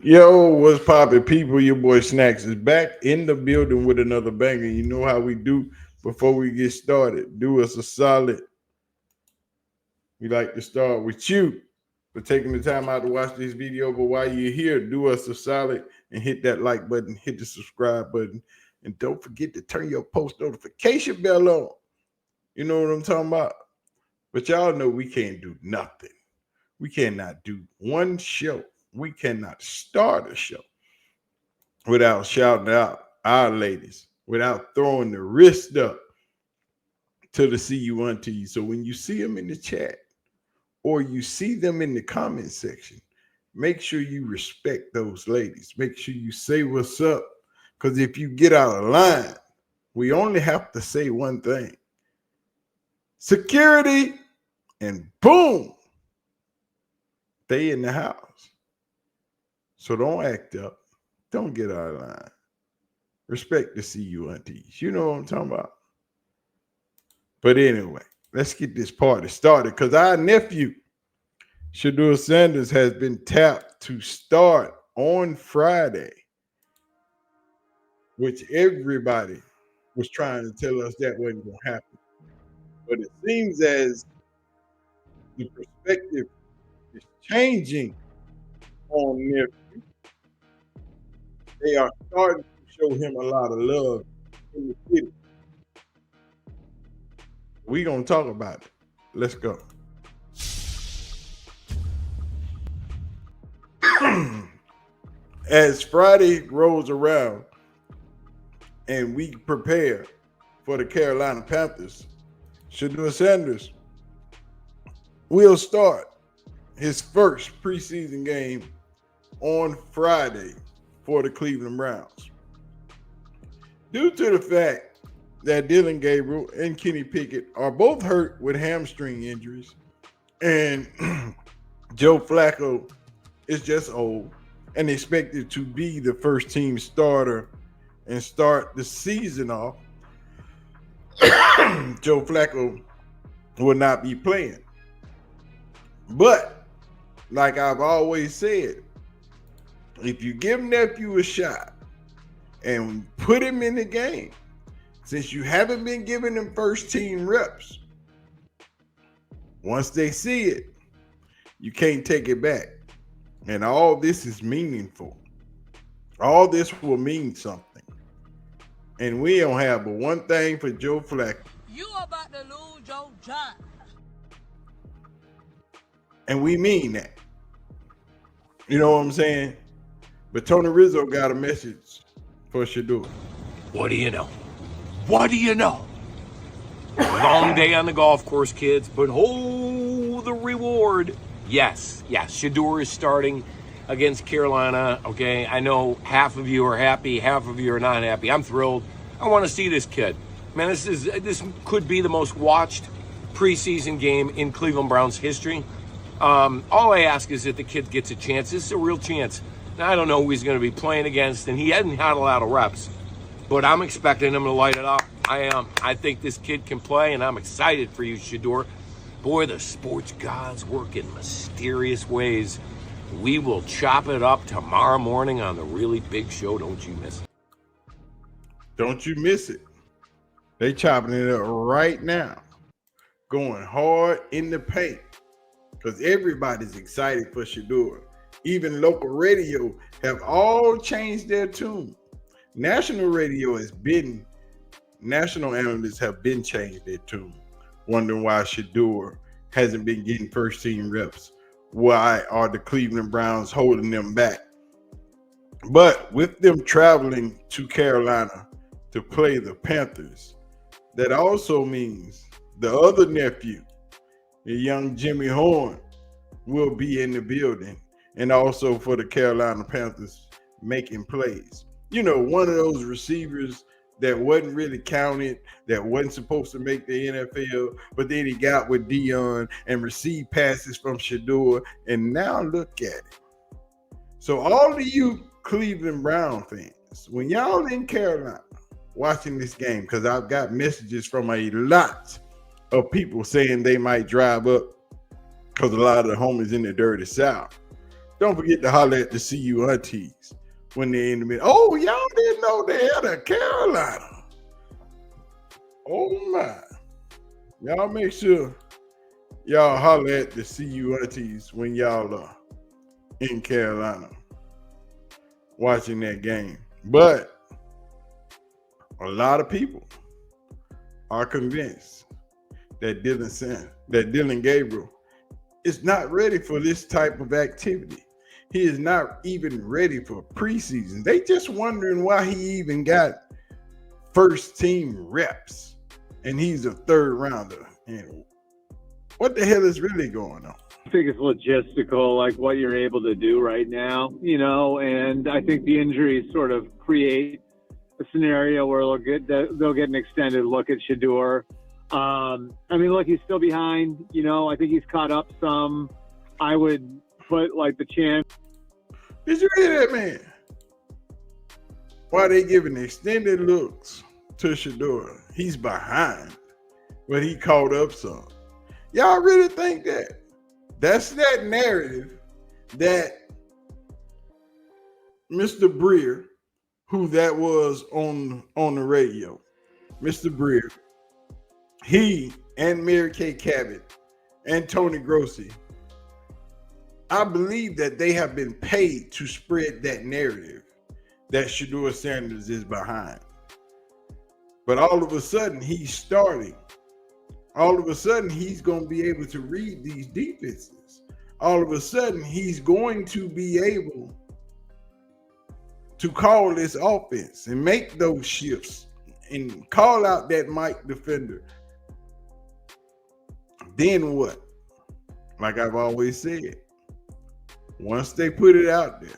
Yo, what's poppin', people? Your boy Snacks is back in the building with another banger. You know how we do before we get started. Do us a solid. We like to start with you for taking the time out to watch this video. But while you're here, do us a solid and hit that like button, hit the subscribe button, and don't forget to turn your post notification bell on. You know what I'm talking about? But y'all know we can't do nothing. We cannot do one show. We cannot start a show without shouting out our ladies, without throwing the wrist up to the CU aunties. So when you see them in the chat or you see them in the comment section, make sure you respect those ladies. Make sure you say what's up. Because if you get out of line, we only have to say one thing. Security, and boom, they in the house. So don't act up. Don't get out of line. Respect the CU aunties. You know what I'm talking about. But anyway, let's get this party started because our nephew, Shedeur has been tapped to start on Friday, which everybody was trying to tell us that wasn't going to happen. But it seems as the perspective is changing on nephew. They are starting to show him a lot of love in the city. We're going to talk about it. Let's go. As Friday rolls around and we prepare for the Carolina Panthers, Shedeur Sanders will start his first preseason game on Friday for the Cleveland Browns. Due to the fact that Dylan Gabriel and Kenny Pickett are both hurt with hamstring injuries, and Joe Flacco is just old and expected to be the first team starter and start the season off, Joe Flacco will not be playing. But like I've always said, if you give nephew a shot and put him in the game, since you haven't been giving him first team reps, once they see it, you can't take it back. And all this is meaningful. All this will mean something. And we don't have but one thing for Joe Flacco. You about to lose your job. And we mean that. You know what I'm saying? But Tony Rizzo got a message for Shadur. What do you know? What do you know? Long day on the golf course, kids, but oh, the reward. Yes, Shadur is starting against Carolina, okay? I know half of you are happy, half of you are not happy. I'm thrilled. I want to see this kid. Man, this could be the most watched preseason game in Cleveland Browns history. All I ask is that the kid gets a chance. This is a real chance. Now, I don't know who he's going to be playing against, and he hasn't had a lot of reps, but I'm expecting him to light it up. I am. I think this kid can play, and I'm excited for you, Shadur. Boy, the sports gods work in mysterious ways. We will chop it up tomorrow morning on the really big show. Don't you miss it. Don't you miss it. They chopping it up right now. Going hard in the paint. Because everybody's excited for Shadur. Even local radio have all changed their tune. National analysts have been changed their tune, wondering why Shadur hasn't been getting first team reps. Why are the Cleveland Browns holding them back? But with them traveling to Carolina to play the Panthers, that also means the other nephew, the young Jimmy Horn, will be in the building, and also for the Carolina Panthers making plays. You know, one of those receivers that wasn't really counted, that wasn't supposed to make the NFL, but then he got with Deion and received passes from Shadur, and now look at it. So all of you Cleveland Brown fans, when y'all in Carolina watching this game, because I've got messages from a lot of people saying they might drive up because a lot of the homies in the dirty South. Don't forget to holler at the CU aunties when they're in the middle. Oh, y'all didn't know they had a Carolina. Oh my. Y'all make sure y'all holler at the CU aunties when y'all are in Carolina watching that game. But a lot of people are convinced that Dylan Gabriel is not ready for this type of activity. He is not even ready for preseason. They just wondering why he even got first team reps and he's a third rounder. And what the hell is really going on? I think it's logistical, like what you're able to do right now, and I think the injuries sort of create a scenario where they'll get an extended look at Shedeur. Look, he's still behind, I think he's caught up some. I would put like the chance. Did you hear that, man? Why they giving extended looks to Shedeur? He's behind, but he caught up some. Y'all really think that? That's that narrative that Mr. Breer, who that was on the radio, Mr. Breer, he and Mary Kay Cabot and Tony Grossi, I believe that they have been paid to spread that narrative that Shedeursanders is behind. But all of a sudden, he's starting. All of a sudden, he's going to be able to read these defenses. All of a sudden, he's going to be able to call this offense and make those shifts and call out that Mike defender. Then what? Like I've always said, once they put it out there,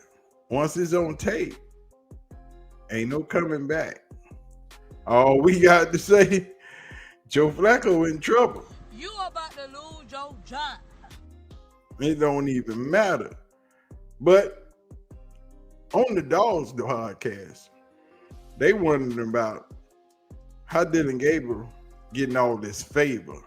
once it's on tape, ain't no coming back. All we got to say, Joe Flacco in trouble. You about to lose your job. It don't even matter. But on the Dogs podcast, they wondering about how Dylan Gabriel getting all this favor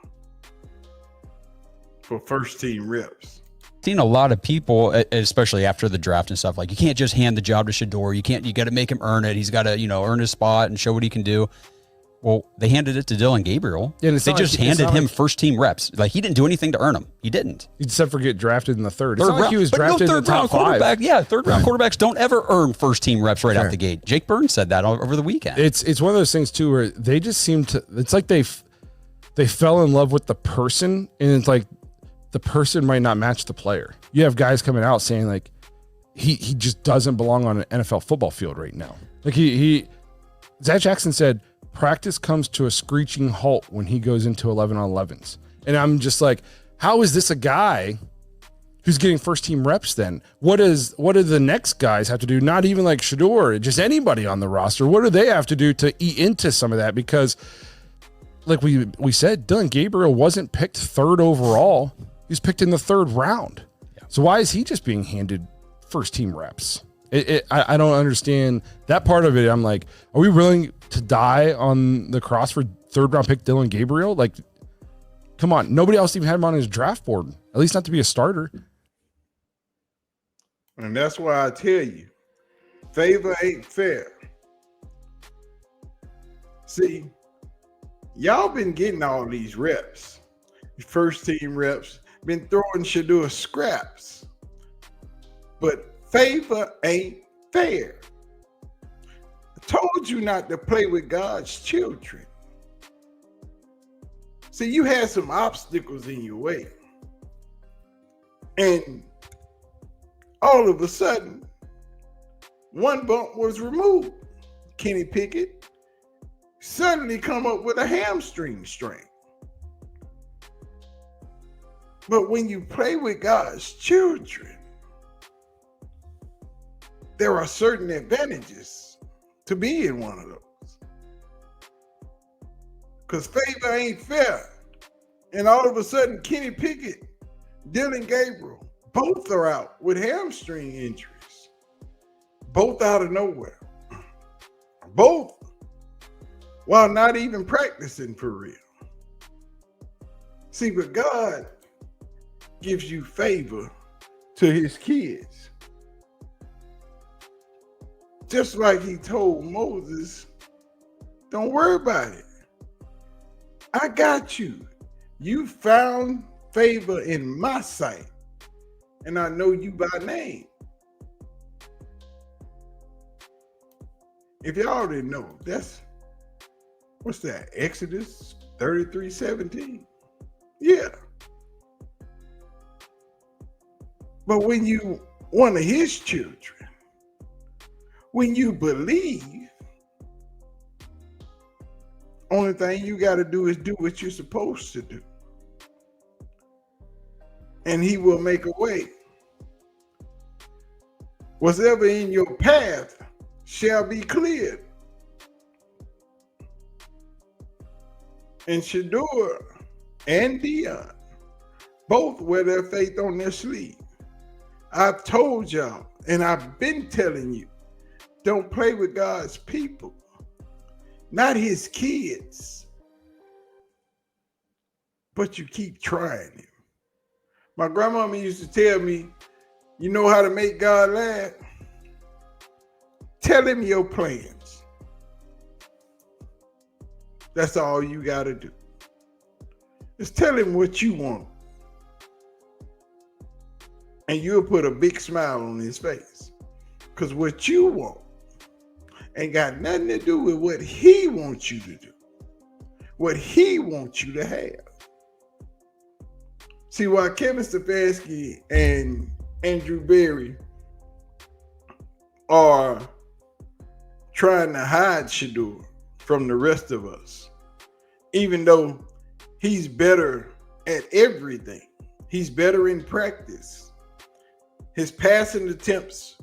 for first team reps. Seen a lot of people, especially after the draft and stuff, like you can't just hand the job to Shadur. You got to make him earn it. He's got to, earn his spot and show what he can do. Well, they handed it to Dylan Gabriel. Yeah, they just handed him first team reps. Like he didn't do anything to earn them. He didn't. Except for get drafted in the third. It's not like he was drafted in the top five. Yeah, third round quarterbacks don't ever earn first team reps right out the gate. Jake Burns said that over the weekend. It's one of those things too where they just seem to. It's like they fell in love with the person, and it's like the person might not match the player. You have guys coming out saying like he just doesn't belong on an NFL football field right now. Like Zach Jackson said, practice comes to a screeching halt when he goes into 11-on-11s. And I'm just like, how is this a guy who's getting first team reps then? What do the next guys have to do? Not even like Shedeur, just anybody on the roster. What do they have to do to eat into some of that? Because like we said, Dylan Gabriel wasn't picked third overall. He was picked in the third round. Yeah. So why is he just being handed first team reps? I don't understand that part of it. I'm like, are we willing to die on the cross for third round pick Dylan Gabriel? Like, come on. Nobody else even had him on his draft board, at least not to be a starter. And that's why I tell you, favor ain't fair. See, y'all been getting all these reps, first team reps, been throwing Shedeur scraps, but favor ain't fair. I told you not to play with God's children. See, you had some obstacles in your way. And all of a sudden, one bump was removed. Kenny Pickett suddenly come up with a hamstring strain. But when you play with God's children, there are certain advantages to being one of those. Because favor ain't fair. And all of a sudden, Kenny Pickett, Dylan Gabriel, both are out with hamstring injuries. Both out of nowhere. Both while not even practicing for real. See, but God gives you favor to his kids. Just like he told Moses, don't worry about it. I got you. You found favor in my sight, and I know you by name. If y'all didn't know, what's that? Exodus 33:17. Yeah. But when you one of his children, when you believe, only thing you got to do is do what you're supposed to do. And he will make a way. Whatever in your path shall be cleared. And Shedeur and Deion both wear their faith on their sleeve. I've told y'all, and I've been telling you, don't play with God's people, not his kids, but you keep trying him. My grandmama used to tell me, you know how to make God laugh? Tell him your plans. That's all you got to do. Just tell him what you want. And you'll put a big smile on his face. Because what you want ain't got nothing to do with what he wants you to do. What he wants you to have. See, while Kevin Stefanski and Andrew Berry are trying to hide Shedeur from the rest of us, even though he's better at everything. He's better in practice. His passing attempts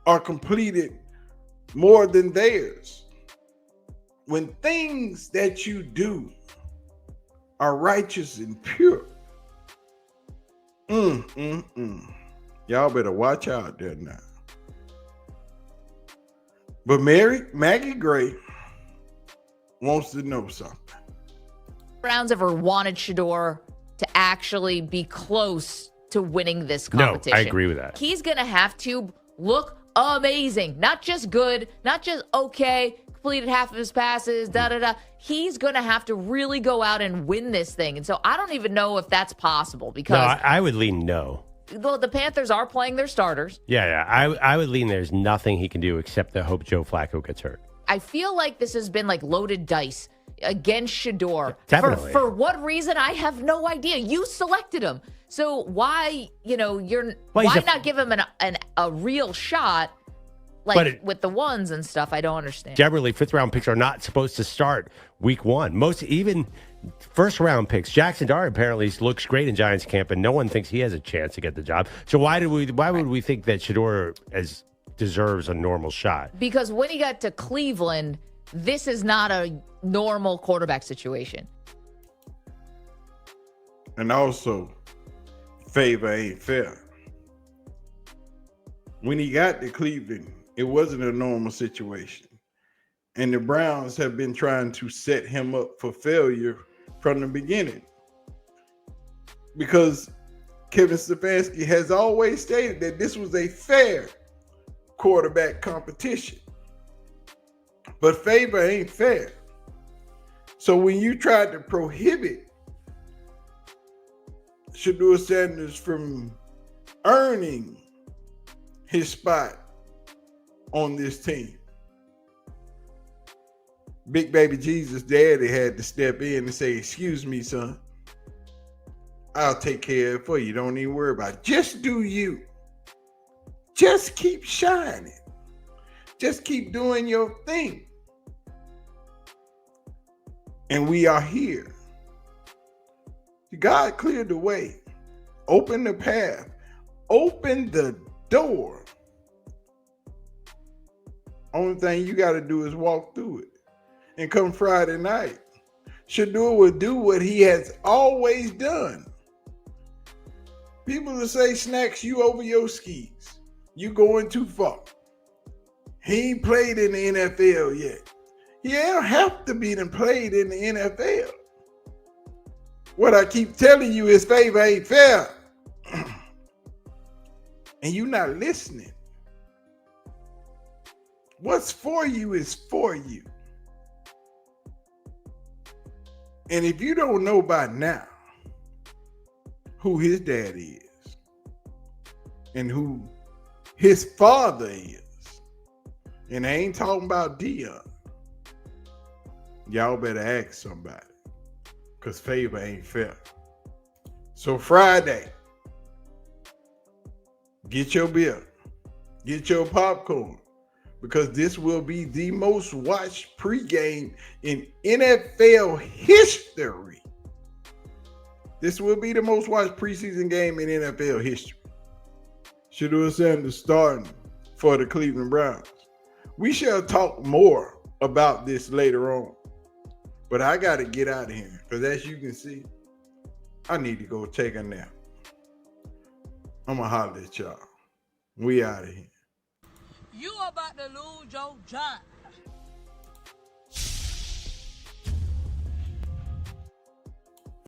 are completed more than theirs. When things that you do are righteous and pure, y'all better watch out there now. But Maggie Gray wants to know something. Browns ever wanted Shedeur to actually be close to winning this competition. No, I agree with that. He's going to have to look amazing. Not just good, not just okay, completed half of his passes, He's going to have to really go out and win this thing. And so I don't even know if that's possible because... No, I would lean no. Well, the Panthers are playing their starters. Yeah. I would lean there's nothing he can do except to hope Joe Flacco gets hurt. I feel like this has been like loaded dice against Shedeur. Definitely. For what reason? I have no idea. You selected him. So why, why not give him a real shot with the ones and stuff? I don't understand. Generally, fifth-round picks are not supposed to start week one. Most even first-round picks. Jackson Dart apparently looks great in Giants camp, and no one thinks he has a chance to get the job. So why would we think that Shedeur deserves a normal shot? Because when he got to Cleveland, this is not a normal quarterback situation. And also, favor ain't fair. When he got to Cleveland, it wasn't a normal situation. And the Browns have been trying to set him up for failure from the beginning. Because Kevin Stefanski has always stated that this was a fair quarterback competition. But favor ain't fair. So when you tried to prohibit Shedeursanders from earning his spot on this team, Big Baby Jesus' daddy had to step in and say, excuse me, son. I'll take care of it for you. Don't even worry about it. Just do you. Just keep shining. Just keep doing your thing. And we are here. God cleared the way. Open the path. Open the door. Only thing you got to do is walk through it. And come Friday night, Shadur will do what he has always done. People will say, Snacks, you over your skis. You going too far. He ain't played in the NFL yet. He don't have to be played in the NFL. What I keep telling you is favor ain't fair. and you're not listening. What's for you is for you. And if you don't know by now who his dad is and who his father is, and I ain't talking about Deion, y'all better ask somebody, because favor ain't fair. So Friday, get your beer, get your popcorn, because this will be the most watched pregame in NFL history. This will be the most watched preseason game in NFL history. Shedeur starting for the Cleveland Browns. We shall talk more about this later on, but I got to get out of here because, as you can see, I need to go take a nap. I'm going to holler at y'all. We out of here. You about to lose your job.